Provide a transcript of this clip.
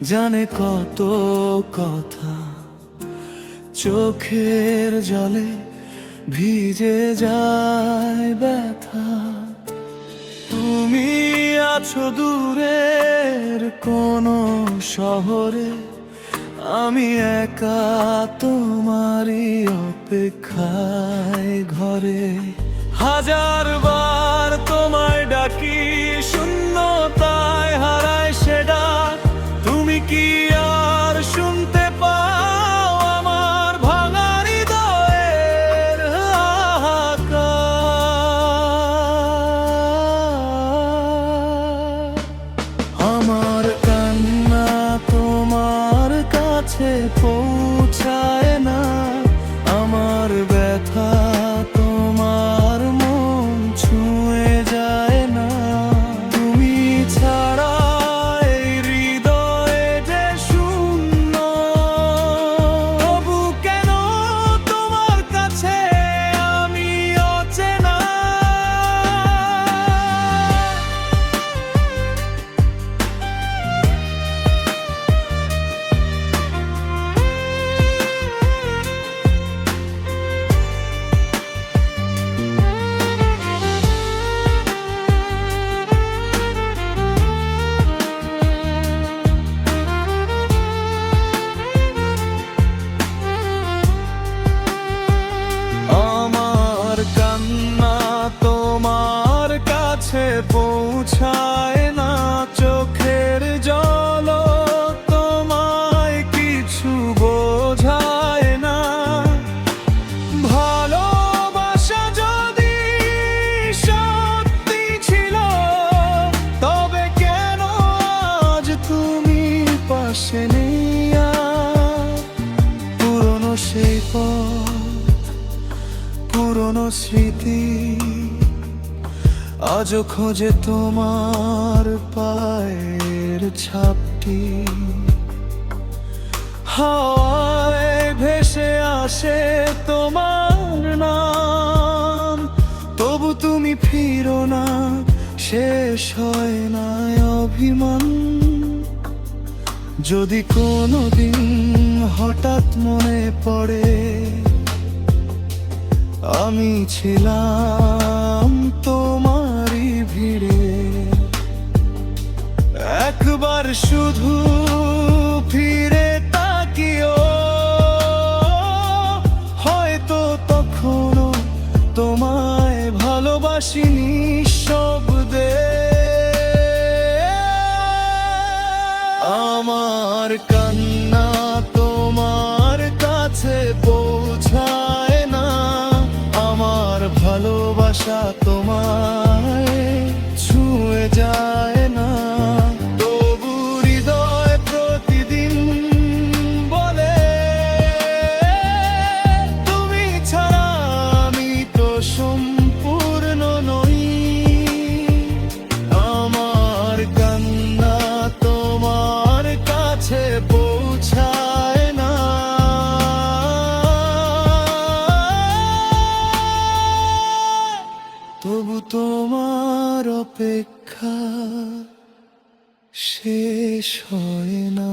জানে কত কথা, চোখের জলে ভিজে যায় ব্যথা। তুমি আছো দূরের কোনো শহরে, আমি একা তোমারই অপেক্ষায় ঘরে। হাজার বার তোমায় ডাকি, শূন্যতায় হারায় সে ডাক। তুমি কি আর শুনতে পাও আমার ভাঙা হৃদয়ের হাহাকার? আমার কান্না তোমার কাছে পৌঁছায় না, আমার ব্যথা তোমার মন ছুঁয়ে যায় না। তুমি ছাড়া এই হৃদয়ে যে শূন্য, তবু কেন তোমার কাছে আমি অচেনা? আমার কান্না তোমার কাছে পৌঁছায় না, চোখের জল তোমায় কিছু বোঝায় না। ভালোবাসা যদি সত্যি ছিল, তবে কেন আজ তুমি পাশে নেই আর? পুরনো সেই পথ, পুরনো স্মৃতি আজও খোঁজে তোমার পায়ের ছাপটি। হাওয়ায় ভেসে আসে তোমার নাম, তবু তুমি ফিরো না, শেষ হয় না অভিমান। যদি কোনোদিন হঠাৎ মনে পড়ে আমি ছিলাম তোমারই ভিড়ে, একবার শুধু ফিরে তাকিও, হয়তো তখনও তোমায় ভালোবাসিনি শব্দে। আমার কান্না তোমার কাছে পৌঁছায় না, আমার ভালোবাসা তোমায় ছুঁয়ে যায় না। তবু হৃদয় প্রতিদিন বলে, তুমি ছাড়া আমি তো সম্পূর্ণ নই। আমার কান্না তোমার কাছে পৌঁছায় না, তবু তোমার অপেক্ষা শেষ হয় না।